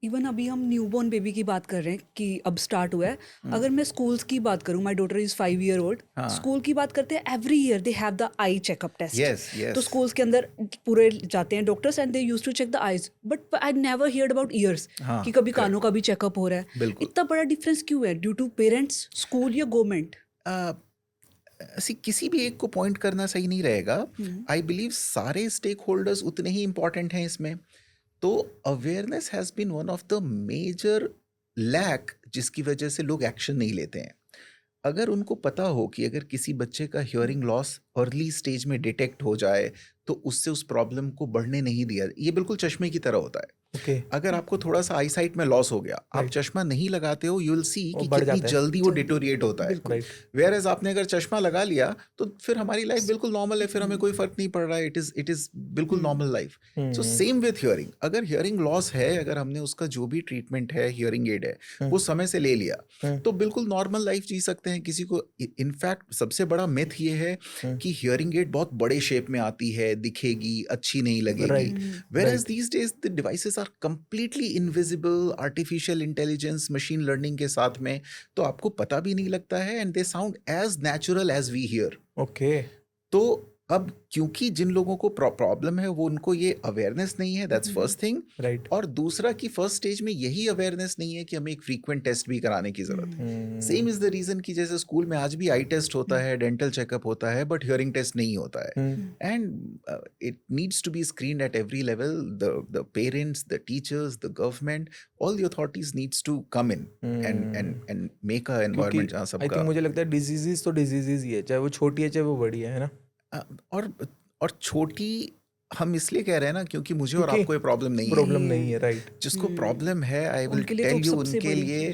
Even अभी हम newborn baby की बात कर रहे हैं कि अब स्टार्ट हुआ है। अगर मैं स्कूल्स की बात करूं, my daughter is 5 year old. हाँ। स्कूल की बात करते हैं, every year they have the eye checkup test. Yes तो यस। स्कूल्स के अंदर पूरे जाते हैं doctors and they use to check the eyes, but I never heard about ears हाँ कि कभी कानों करेक्ट। का भी चेकअप हो रहा है। बिल्कुल। इतना बड़ा डिफरेंस क्यों है? ड्यू टू पेरेंट्स, स्कूल या गवर्नमेंट? ऐसी किसी भी एक को पॉइंट करना सही नहीं रहेगा। हम्म। आई बिलीव सारे स्टेक होल्डर्स उतने ही इंपॉर्टेंट हैं इसमें। तो awareness has been one of the major lack जिसकी वजह से लोग एक्शन नहीं लेते हैं। अगर उनको पता हो कि अगर किसी बच्चे का हियरिंग लॉस अर्ली स्टेज में डिटेक्ट हो जाए तो उससे उस प्रॉब्लम को बढ़ने नहीं दिया। ये बिल्कुल चश्मे की तरह होता है। ओके। अगर आपको थोड़ा सा आई साइट में लॉस हो गया, आप राइट। चश्मा नहीं लगाते हो, यू विल सी वो कि बढ़ कितनी जाता है। जल्दी वो जल्दी, डिटोरिएट होता है। बिल्कुल। राइट। वेयर एज आपने अगर चश्मा लगा लिया तो फिर हमारी लाइफ बिल्कुल नॉर्मल है, फिर हमें कोई फर्क नहीं पड़ रहा है। इट इज बिल्कुल normal life. So same with hearing. अगर हियरिंग लॉस है, अगर हमने उसका जो भी ट्रीटमेंट है, हियरिंग एड है, वो समय से ले लिया तो बिल्कुल नॉर्मल लाइफ जी सकते हैं किसी को। इनफैक्ट सबसे बड़ा मिथ ये है कि हियरिंग एड बहुत बड़े शेप में आती है, दिखेगी, अच्छी नहीं लगेगी। Right. Where as right. These days the devices are completely invisible, artificial intelligence, machine learning के साथ में, तो आपको पता भी नहीं लगता है and they sound as natural as we hear. Okay. तो अब क्योंकि जिन लोगों को प्रॉब्लम है वो उनको ये अवेयरनेस नहीं है, दैट्स फर्स्ट थिंग। राइट। और दूसरा कि फर्स्ट स्टेज में यही अवेयरनेस नहीं है कि हमें एक फ्रीक्वेंट टेस्ट भी कराने की जरूरत है। सेम इज द रीजन कि जैसे स्कूल में आज भी आई टेस्ट होता है, डेंटल चेकअप होता है, बट हियरिंग टेस्ट नहीं होता है। And it needs to be screened at every level. The parents, the teachers, the government, all the authorities needs to come in and make a क्योंकि environment जहाँ आई सबका think मुझे लगता है डिजीजेस तो डिजीजेस ही है, चाहे वो छोटी है चाहे वो बड़ी है ना। और छोटी हम इसलिए कह रहे हैं ना क्योंकि मुझे और क्योंकि आपको ये प्रॉब्लम नहीं है। प्रॉब्लम नहीं है। राइट। जिसको प्रॉब्लम है, आई विल उनके लिए तो टेल यू, सबसे उनके बड़ी लिए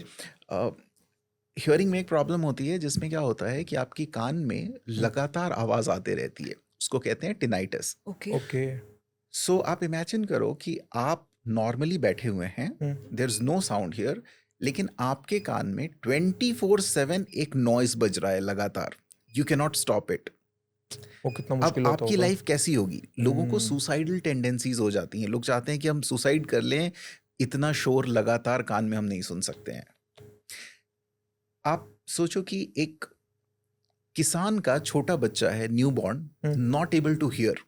हियरिंग में एक प्रॉब्लम होती है जिसमें क्या होता है कि आपकी कान में लगातार आवाज आते रहती है, उसको कहते हैं टिनाइटस। ओके। ओके। सो आप इमेजिन करो कि आप नॉर्मली बैठे हुए हैं, there is no sound here, लेकिन आपके कान में 24/7 एक नॉइज बज रहा है लगातार। You can not stop it. वो कितना अब मुश्किल होता आपकी होगा। लाइफ कैसी होगी? लोगों को सुसाइडल टेंडेंसीज हो जाती हैं, लोग चाहते हैं कि हम सुसाइड कर लें, इतना शोर लगातार कान में हम नहीं सुन सकते हैं। आप सोचो कि एक किसान का छोटा बच्चा है, newborn, not able to hear.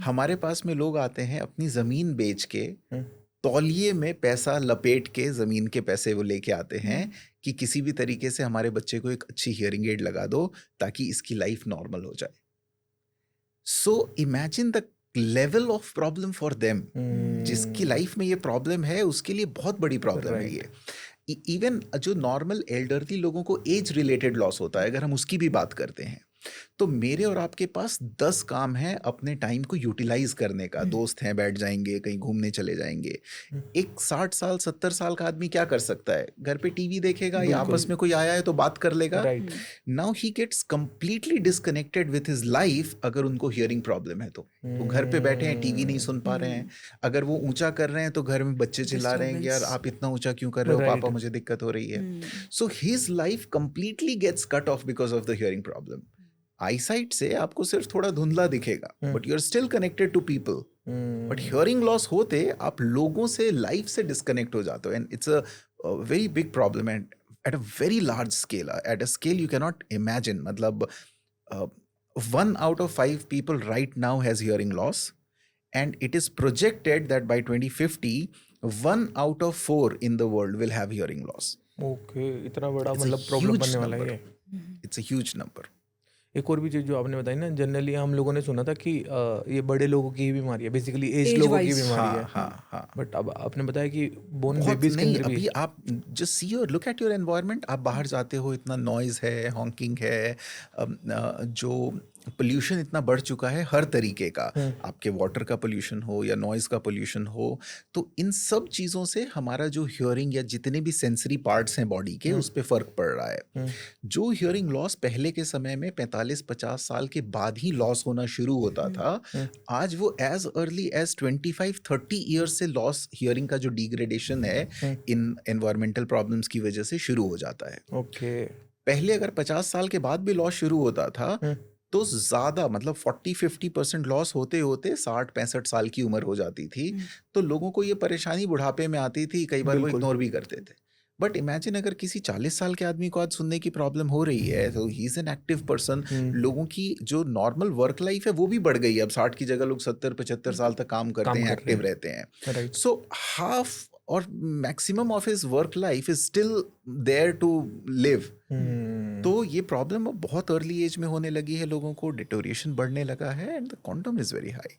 हमारे पास में लोग आते हैं अपनी जमीन बेच के, तौलिए में पैसा लपेट के, जमीन के पैसे वो लेके आते हैं कि किसी भी तरीके से हमारे बच्चे को एक अच्छी हियरिंग एड लगा दो ताकि इसकी लाइफ नॉर्मल हो जाए। So imagine the level of problem for them. जिसकी लाइफ में ये प्रॉब्लम है उसके लिए बहुत बड़ी प्रॉब्लम है ये। इवन जो नॉर्मल एल्डरली लोगों को एज रिलेटेड लॉस होता है, अगर हम उसकी भी बात करते हैं, तो मेरे और आपके पास 10 काम हैं अपने टाइम को यूटिलाइज करने का। दोस्त हैं, बैठ जाएंगे, कहीं घूमने चले जाएंगे। एक 60 साल 70 साल का आदमी क्या कर सकता है? घर पे टीवी देखेगा या आपस में कोई आया है तो बात कर लेगा। Right. Now he gets completely disconnected with his life अगर उनको हियरिंग प्रॉब्लम है तो। वो घर पे बैठे हैं, टीवी नहीं सुन पा रहे हैं। अगर वो ऊंचा कर रहे हैं तो घर में बच्चे चिल्ला रहे हैं कि यार आप इतना ऊंचा क्यों कर रहे हो, पापा मुझे दिक्कत हो रही है। So his life completely gets cut off because of the hearing problem. Eyesight से आपको सिर्फ थोड़ा धुंधला दिखेगा, but you are still connected to people. But hearing loss होते आप लोगों से, लाइफ से डिस्कनेक्ट हो जाते हो, and it's a very big problem and at a very large scale, at a scale you can not imagine. मतलब 1 out of 5 people right now has hearing loss, and it is projected that by 2050 1 out of 4 in the world will have hearing loss. Okay. इतना बड़ा It's a मतलब problem huge बनने वाला है number. ये। It's a huge number. एक और भी चीज़ जो आपने बताई ना, जनरली हम लोगों ने सुना था कि ये बड़े लोगों की ही बीमारी है, बेसिकली एज Age लोगों की wise. बीमारी है। हाँ। बट अब आपने बताया कि बोर्न बहुत बेबीज के नहीं, अंदर भी अभी आप just see your, look at your environment. आप बाहर जाते हो, इतना नॉइज है, हॉकिंग है, जो पोल्यूशन इतना बढ़ चुका है हर तरीके का, आपके वाटर का पोल्यूशन हो या नॉइज का पोल्यूशन हो, तो इन सब चीज़ों से हमारा जो हियरिंग या जितने भी सेंसरी पार्ट्स हैं बॉडी के, उस पर फर्क पड़ रहा है। जो हियरिंग लॉस पहले के समय में 45-50 साल के बाद ही लॉस होना शुरू होता था, आज वो एज अर्ली एज 25-30 ईयर्स से लॉस, हियरिंग का जो डिग्रेडेशन है इन एनवायरमेंटल प्रॉब्लम्स की वजह से शुरू हो जाता है। ओके। पहले अगर 50 साल के बाद भी लॉस शुरू होता था तो ज़्यादा मतलब 40-50% लॉस होते होते 60-65 साल की उम्र हो जाती थी। तो लोगों को ये परेशानी बुढ़ापे में आती थी, कई बार वो बिल्कुल। इग्नोर भी करते थे। बट इमेजिन अगर किसी 40 साल के आदमी को आज सुनने की प्रॉब्लम हो रही है, तो he is an active person. लोगों की जो नॉर्मल वर्क लाइफ है वो भी बढ़ गई है। अब 60 की जगह लोग 70-75 साल तक काम करते काम हैं, कर रहे एक्टिव हैं। रहते हैं। राइट। सो हाफ और maximum of his work life is still there to live. तो ये प्रॉब्लम अब बहुत अर्ली एज में होने लगी है, लोगों को डिटोरिएशन बढ़ने लगा है and the quantum is very high.